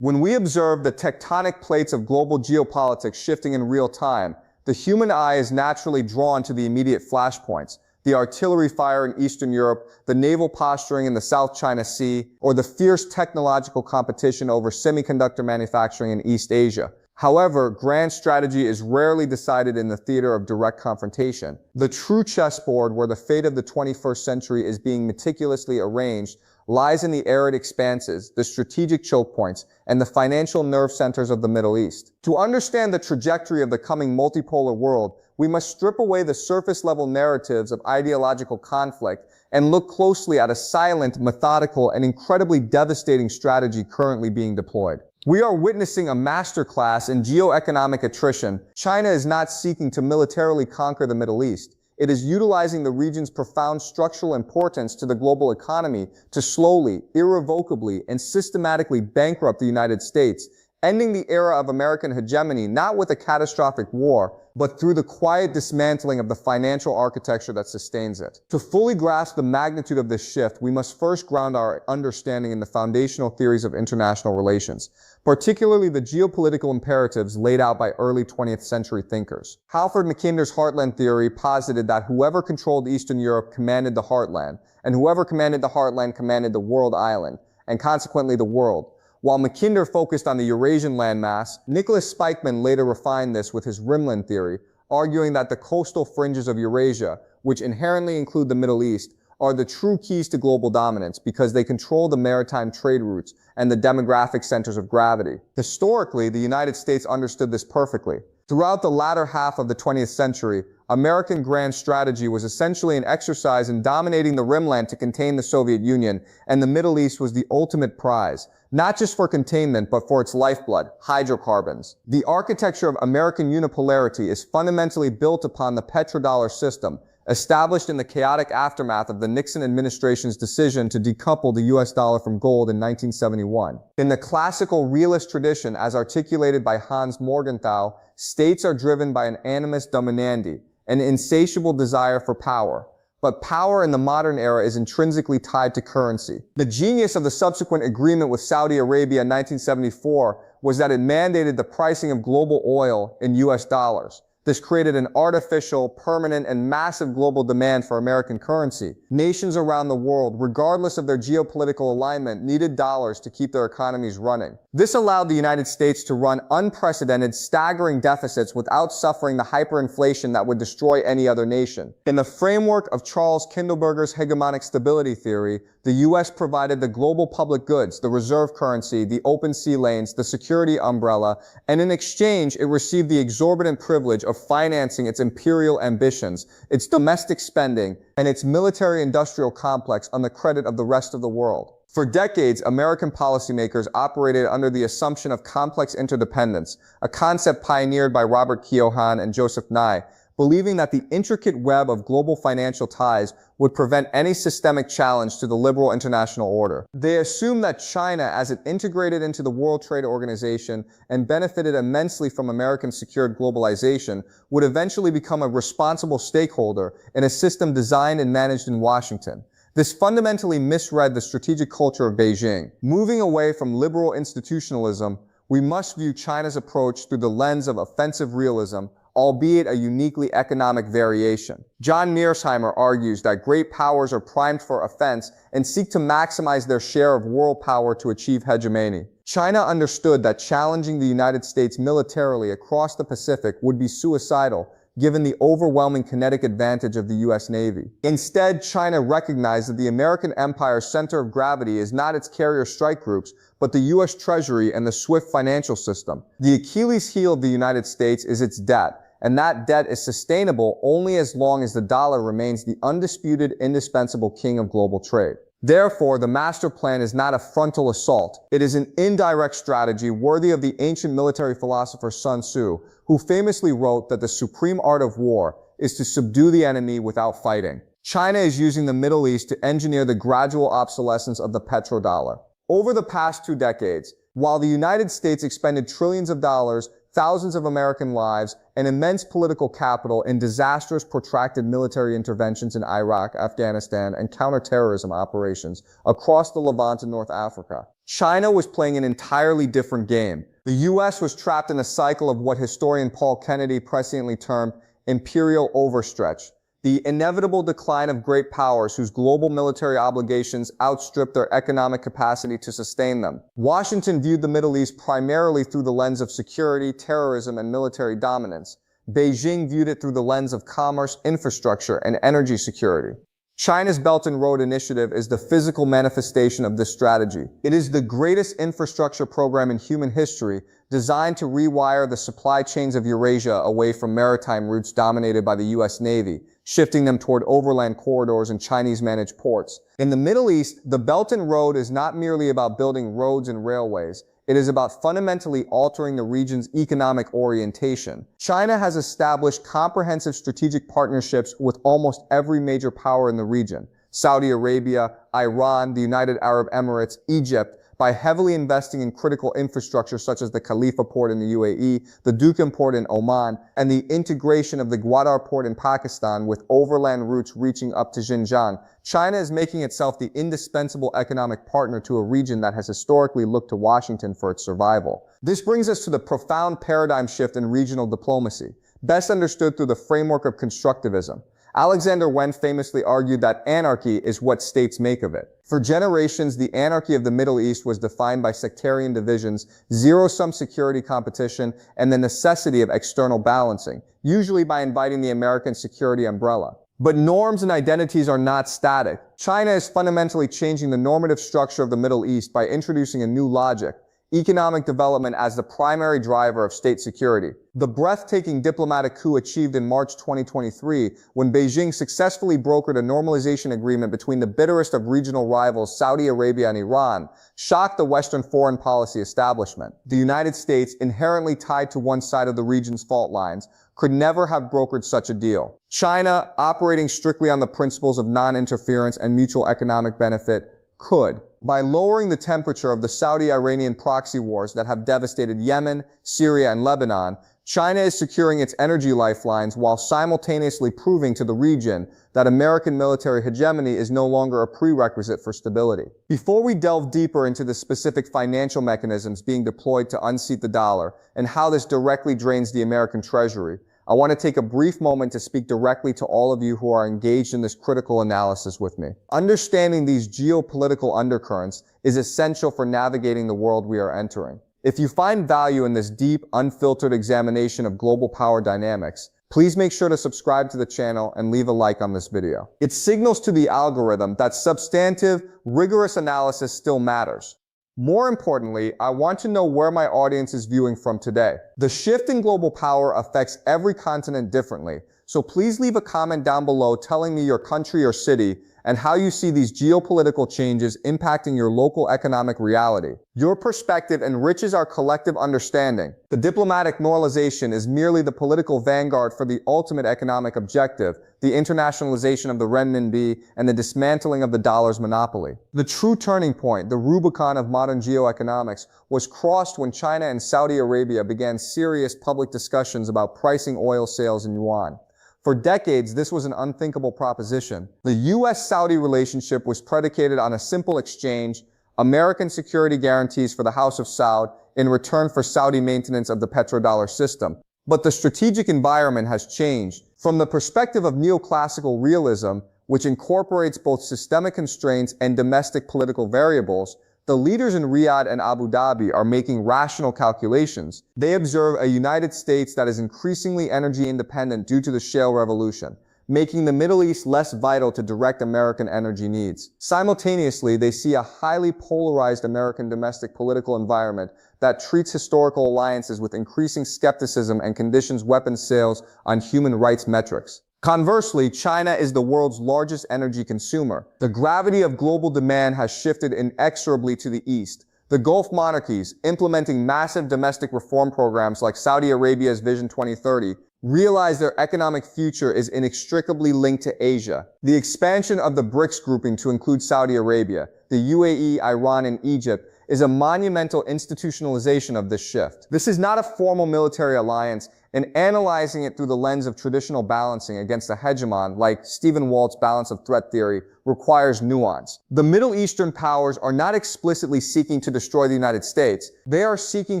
When we observe the tectonic plates of global geopolitics shifting in real time, the human eye is naturally drawn to the immediate flashpoints: the artillery fire in Eastern Europe, the naval posturing in the South China Sea, or the fierce technological competition over semiconductor manufacturing in East Asia. However, grand strategy is rarely decided in the theater of direct confrontation. The true chessboard, where the fate of the 21st century is being meticulously arranged, lies in the arid expanses, the strategic choke points, and the financial nerve centers of the Middle East. To understand the trajectory of the coming multipolar world, we must strip away the surface-level narratives of ideological conflict and look closely at a silent, methodical, and incredibly devastating strategy currently being deployed. We are witnessing a masterclass in geoeconomic attrition. China is not seeking to militarily conquer the Middle East. It is utilizing the region's profound structural importance to the global economy to slowly, irrevocably, and systematically bankrupt the United States, ending the era of American hegemony not with a catastrophic war, but through the quiet dismantling of the financial architecture that sustains it. To fully grasp the magnitude of this shift, we must first ground our understanding in the foundational theories of international relations, particularly the geopolitical imperatives laid out by early 20th century thinkers. Halford Mackinder's heartland theory posited that whoever controlled Eastern Europe commanded the heartland, and whoever commanded the heartland commanded the world island, and consequently the world. While Mackinder focused on the Eurasian landmass, Nicholas Spykman later refined this with his rimland theory, arguing that the coastal fringes of Eurasia, which inherently include the Middle East, are the true keys to global dominance because they control the maritime trade routes and the demographic centers of gravity. Historically, the United States understood this perfectly. Throughout the latter half of the 20th century, American grand strategy was essentially an exercise in dominating the rimland to contain the Soviet Union, and the Middle East was the ultimate prize, not just for containment, but for its lifeblood, hydrocarbons. The architecture of American unipolarity is fundamentally built upon the petrodollar system, established in the chaotic aftermath of the Nixon administration's decision to decouple the US dollar from gold in 1971. In the classical realist tradition, as articulated by Hans Morgenthau, states are driven by an animus dominandi, an insatiable desire for power. But power in the modern era is intrinsically tied to currency. The genius of the subsequent agreement with Saudi Arabia in 1974 was that it mandated the pricing of global oil in US dollars. This created an artificial, permanent, and massive global demand for American currency. Nations around the world, regardless of their geopolitical alignment, needed dollars to keep their economies running. This allowed the United States to run unprecedented, staggering deficits without suffering the hyperinflation that would destroy any other nation. In the framework of Charles Kindleberger's hegemonic stability theory, the U.S. provided the global public goods, the reserve currency, the open sea lanes, the security umbrella, and in exchange, it received the exorbitant privilege of financing its imperial ambitions, its domestic spending, and its military-industrial complex on the credit of the rest of the world. For decades, American policymakers operated under the assumption of complex interdependence, a concept pioneered by Robert Keohane and Joseph Nye, believing that the intricate web of global financial ties would prevent any systemic challenge to the liberal international order. They assumed that China, as it integrated into the World Trade Organization and benefited immensely from American secured globalization, would eventually become a responsible stakeholder in a system designed and managed in Washington. This fundamentally misread the strategic culture of Beijing. Moving away from liberal institutionalism, we must view China's approach through the lens of offensive realism, albeit a uniquely economic variation. John Mearsheimer argues that great powers are primed for offense and seek to maximize their share of world power to achieve hegemony. China understood that challenging the United States militarily across the Pacific would be suicidal, given the overwhelming kinetic advantage of the U.S. Navy. Instead, China recognized that the American empire's center of gravity is not its carrier strike groups, but the U.S. Treasury and the SWIFT financial system. The Achilles heel of the United States is its debt, and that debt is sustainable only as long as the dollar remains the undisputed, indispensable king of global trade. Therefore, the master plan is not a frontal assault. It is an indirect strategy worthy of the ancient military philosopher Sun Tzu, who famously wrote that the supreme art of war is to subdue the enemy without fighting. China is using the Middle East to engineer the gradual obsolescence of the petrodollar. Over the past 2 decades, while the United States expended trillions of dollars thousands of American lives, and immense political capital in disastrous, protracted military interventions in Iraq, Afghanistan, and counterterrorism operations across the Levant and North Africa. China was playing an entirely different game. The U.S. was trapped in a cycle of what historian Paul Kennedy presciently termed imperial overstretch, the inevitable decline of great powers whose global military obligations outstripped their economic capacity to sustain them. Washington viewed the Middle East primarily through the lens of security, terrorism, and military dominance. Beijing viewed it through the lens of commerce, infrastructure, and energy security. China's Belt and Road Initiative is the physical manifestation of this strategy. It is the greatest infrastructure program in human history, designed to rewire the supply chains of Eurasia away from maritime routes dominated by the U.S. Navy, shifting them toward overland corridors and Chinese-managed ports. In the Middle East, the Belt and Road is not merely about building roads and railways. It is about fundamentally altering the region's economic orientation. China has established comprehensive strategic partnerships with almost every major power in the region: Saudi Arabia, Iran, the United Arab Emirates, Egypt, by heavily investing in critical infrastructure such as the Khalifa port in the UAE, the Duqm port in Oman, and the integration of the Gwadar port in Pakistan with overland routes reaching up to Xinjiang. China is making itself the indispensable economic partner to a region that has historically looked to Washington for its survival. This brings us to the profound paradigm shift in regional diplomacy, best understood through the framework of constructivism. Alexander Wen famously argued that anarchy is what states make of it. For generations, the anarchy of the Middle East was defined by sectarian divisions, zero-sum security competition, and the necessity of external balancing, usually by inviting the American security umbrella. But norms and identities are not static. China is fundamentally changing the normative structure of the Middle East by introducing a new logic: economic development as the primary driver of state security. The breathtaking diplomatic coup achieved in March 2023, when Beijing successfully brokered a normalization agreement between the bitterest of regional rivals, Saudi Arabia and Iran, shocked the Western foreign policy establishment. The United States, inherently tied to one side of the region's fault lines, could never have brokered such a deal. China, operating strictly on the principles of non-interference and mutual economic benefit, could. By lowering the temperature of the Saudi-Iranian proxy wars that have devastated Yemen, Syria, and Lebanon, China is securing its energy lifelines while simultaneously proving to the region that American military hegemony is no longer a prerequisite for stability. Before we delve deeper into the specific financial mechanisms being deployed to unseat the dollar and how this directly drains the American treasury, I want to take a brief moment to speak directly to all of you who are engaged in this critical analysis with me. Understanding these geopolitical undercurrents is essential for navigating the world we are entering. If you find value in this deep, unfiltered examination of global power dynamics, please make sure to subscribe to the channel and leave a like on this video. It signals to the algorithm that substantive, rigorous analysis still matters. More importantly, I want to know where my audience is viewing from today. The shift in global power affects every continent differently, so please leave a comment down below telling me your country or city and how you see these geopolitical changes impacting your local economic reality. Your perspective enriches our collective understanding. The diplomatic normalization is merely the political vanguard for the ultimate economic objective, the internationalization of the renminbi and the dismantling of the dollar's monopoly. The true turning point, the Rubicon of modern geoeconomics, was crossed when China and Saudi Arabia began serious public discussions about pricing oil sales in yuan. For decades, this was an unthinkable proposition. The U.S.-Saudi relationship was predicated on a simple exchange: American security guarantees for the House of Saud in return for Saudi maintenance of the petrodollar system. But the strategic environment has changed. From the perspective of neoclassical realism, which incorporates both systemic constraints and domestic political variables, the leaders in Riyadh and Abu Dhabi are making rational calculations. They observe a United States that is increasingly energy independent due to the shale revolution, making the Middle East less vital to direct American energy needs. Simultaneously, they see a highly polarized American domestic political environment that treats historical alliances with increasing skepticism and conditions weapons sales on human rights metrics. Conversely, China is the world's largest energy consumer. The gravity of global demand has shifted inexorably to the east. The Gulf monarchies, implementing massive domestic reform programs like Saudi Arabia's Vision 2030, realize their economic future is inextricably linked to Asia. The expansion of the BRICS grouping to include Saudi Arabia, the UAE, Iran, and Egypt is a monumental institutionalization of this shift. This is not a formal military alliance, and analyzing it through the lens of traditional balancing against a hegemon, like Stephen Walt's balance of threat theory, requires nuance. The Middle Eastern powers are not explicitly seeking to destroy the United States. They are seeking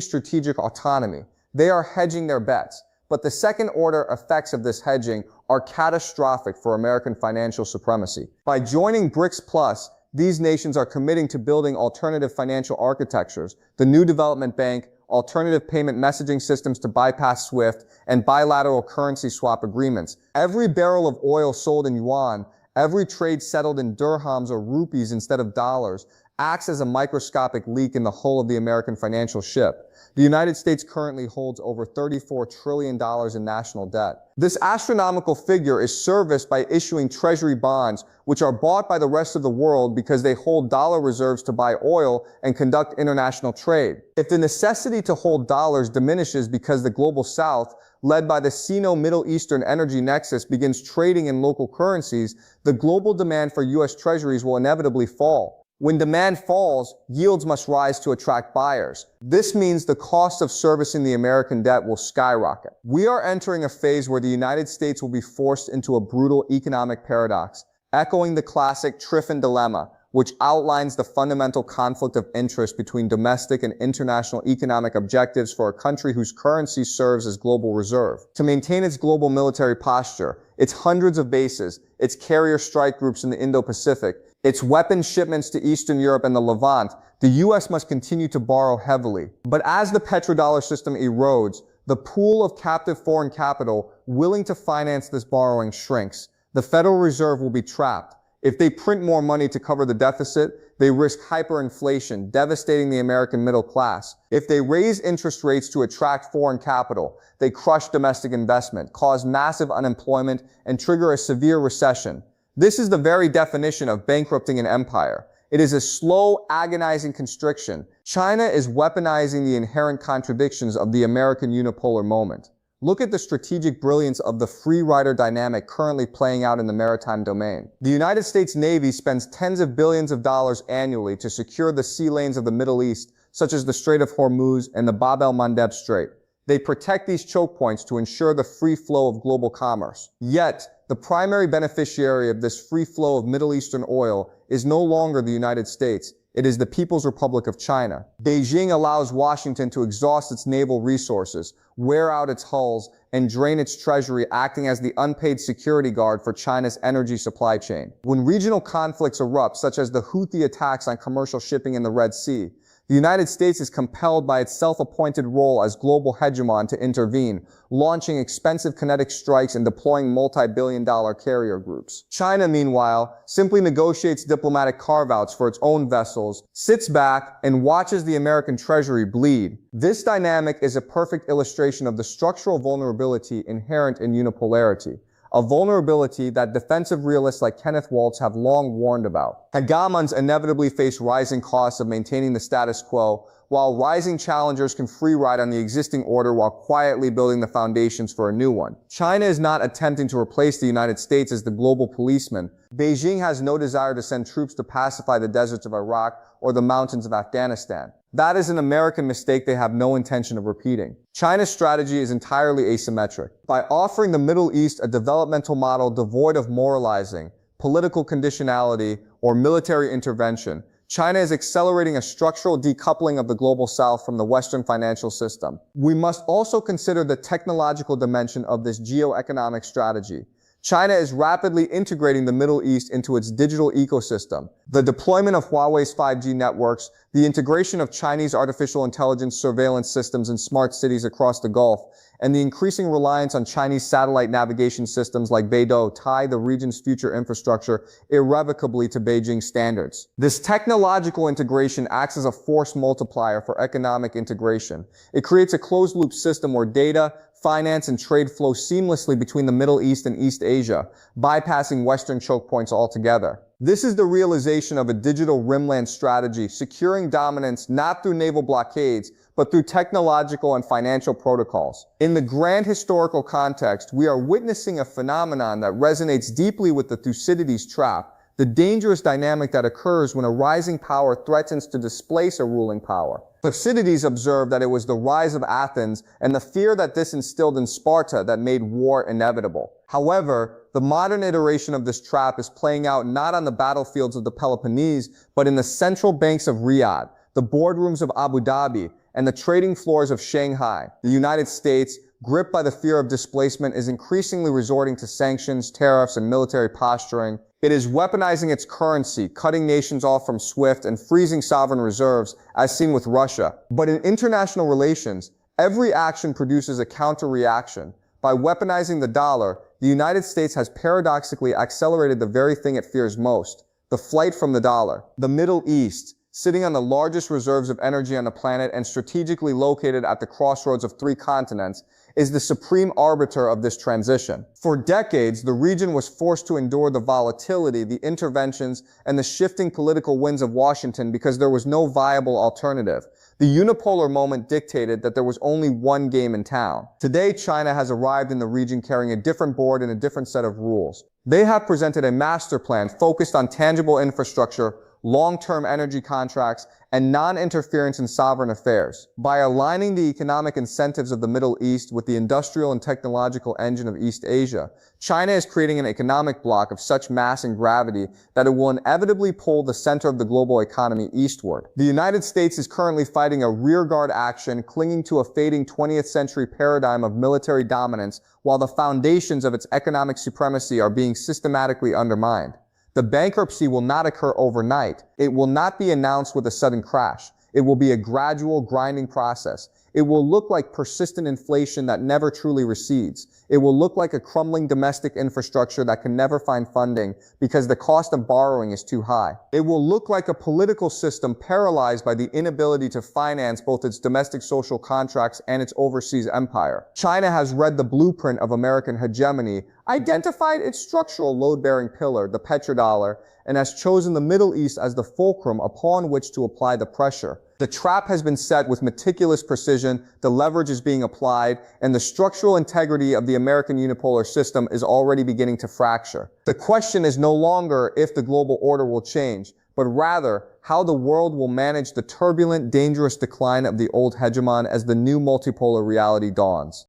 strategic autonomy. They are hedging their bets. But the second-order effects of this hedging are catastrophic for American financial supremacy. By joining BRICS+, these nations are committing to building alternative financial architectures, the new development bank, alternative payment messaging systems to bypass SWIFT, and bilateral currency swap agreements. Every barrel of oil sold in yuan, every trade settled in dirhams or rupees instead of dollars, acts as a microscopic leak in the hull of the American financial ship. The United States currently holds over $34 trillion in national debt. This astronomical figure is serviced by issuing treasury bonds, which are bought by the rest of the world because they hold dollar reserves to buy oil and conduct international trade. If the necessity to hold dollars diminishes because the global south, led by the Sino-Middle Eastern energy nexus, begins trading in local currencies, the global demand for U.S. treasuries will inevitably fall. When demand falls, yields must rise to attract buyers. This means the cost of servicing the American debt will skyrocket. We are entering a phase where the United States will be forced into a brutal economic paradox, echoing the classic Triffin Dilemma, which outlines the fundamental conflict of interest between domestic and international economic objectives for a country whose currency serves as global reserve. To maintain its global military posture, its hundreds of bases, its carrier strike groups in the Indo-Pacific, its weapons shipments to Eastern Europe and the Levant, the U.S. must continue to borrow heavily. But as the petrodollar system erodes, the pool of captive foreign capital willing to finance this borrowing shrinks. The Federal Reserve will be trapped. If they print more money to cover the deficit, they risk hyperinflation, devastating the American middle class. If they raise interest rates to attract foreign capital, they crush domestic investment, cause massive unemployment, and trigger a severe recession. This is the very definition of bankrupting an empire. It is a slow, agonizing constriction. China is weaponizing the inherent contradictions of the American unipolar moment. Look at the strategic brilliance of the free rider dynamic currently playing out in the maritime domain. The United States Navy spends tens of billions of dollars annually to secure the sea lanes of the Middle East, such as the Strait of Hormuz and the Bab el-Mandeb Strait. They protect these choke points to ensure the free flow of global commerce. Yet, the primary beneficiary of this free flow of Middle Eastern oil is no longer the United States. It is the People's Republic of China. Beijing allows Washington to exhaust its naval resources, wear out its hulls, and drain its treasury, acting as the unpaid security guard for China's energy supply chain. When regional conflicts erupt, such as the Houthi attacks on commercial shipping in the Red Sea, the United States is compelled by its self-appointed role as global hegemon to intervene, launching expensive kinetic strikes and deploying multi-billion-dollar carrier groups. China, meanwhile, simply negotiates diplomatic carve-outs for its own vessels, sits back, and watches the American treasury bleed. This dynamic is a perfect illustration of the structural vulnerability inherent in unipolarity, a vulnerability that defensive realists like Kenneth Waltz have long warned about. Hegemons inevitably face rising costs of maintaining the status quo, while rising challengers can free ride on the existing order while quietly building the foundations for a new one. China is not attempting to replace the United States as the global policeman. Beijing has no desire to send troops to pacify the deserts of Iraq or the mountains of Afghanistan. That is an American mistake they have no intention of repeating. China's strategy is entirely asymmetric. By offering the Middle East a developmental model devoid of moralizing, political conditionality, or military intervention, China is accelerating a structural decoupling of the global south from the Western financial system. We must also consider the technological dimension of this geoeconomic strategy. China is rapidly integrating the Middle East into its digital ecosystem. The deployment of Huawei's 5G networks, the integration of Chinese artificial intelligence surveillance systems in smart cities across the Gulf, and the increasing reliance on Chinese satellite navigation systems like Beidou tie the region's future infrastructure irrevocably to Beijing standards. This technological integration acts as a force multiplier for economic integration. It creates a closed-loop system where data, finance, and trade flow seamlessly between the Middle East and East Asia, bypassing Western choke points altogether. This is the realization of a digital rimland strategy, securing dominance not through naval blockades, but through technological and financial protocols. In the grand historical context, we are witnessing a phenomenon that resonates deeply with the Thucydides trap, the dangerous dynamic that occurs when a rising power threatens to displace a ruling power. Thucydides observed that it was the rise of Athens and the fear that this instilled in Sparta that made war inevitable. However, the modern iteration of this trap is playing out not on the battlefields of the Peloponnese, but in the central banks of Riyadh, the boardrooms of Abu Dhabi, and the trading floors of Shanghai. The United States, gripped by the fear of displacement, is increasingly resorting to sanctions, tariffs, and military posturing. It is weaponizing its currency, cutting nations off from SWIFT, and freezing sovereign reserves, as seen with Russia. But in international relations, every action produces a counter-reaction. By weaponizing the dollar, the United States has paradoxically accelerated the very thing it fears most, the flight from the dollar. The Middle East, sitting on the largest reserves of energy on the planet and strategically located at the crossroads of 3 continents, is the supreme arbiter of this transition. For decades, the region was forced to endure the volatility, the interventions, and the shifting political winds of Washington because there was no viable alternative. The unipolar moment dictated that there was only one game in town. Today, China has arrived in the region carrying a different board and a different set of rules. They have presented a master plan focused on tangible infrastructure, long-term energy contracts, and non-interference in sovereign affairs. By aligning the economic incentives of the Middle East with the industrial and technological engine of East Asia, China is creating an economic bloc of such mass and gravity that it will inevitably pull the center of the global economy eastward. The United States is currently fighting a rearguard action, clinging to a fading 20th century paradigm of military dominance, while the foundations of its economic supremacy are being systematically undermined. The bankruptcy will not occur overnight. It will not be announced with a sudden crash. It will be a gradual, grinding process. It will look like persistent inflation that never truly recedes. It will look like a crumbling domestic infrastructure that can never find funding because the cost of borrowing is too high. It will look like a political system paralyzed by the inability to finance both its domestic social contracts and its overseas empire. China has read the blueprint of American hegemony, identified its structural load-bearing pillar, the petrodollar, and has chosen the Middle East as the fulcrum upon which to apply the pressure. The trap has been set with meticulous precision, the leverage is being applied, and the structural integrity of the American unipolar system is already beginning to fracture. The question is no longer if the global order will change, but rather how the world will manage the turbulent, dangerous decline of the old hegemon as the new multipolar reality dawns.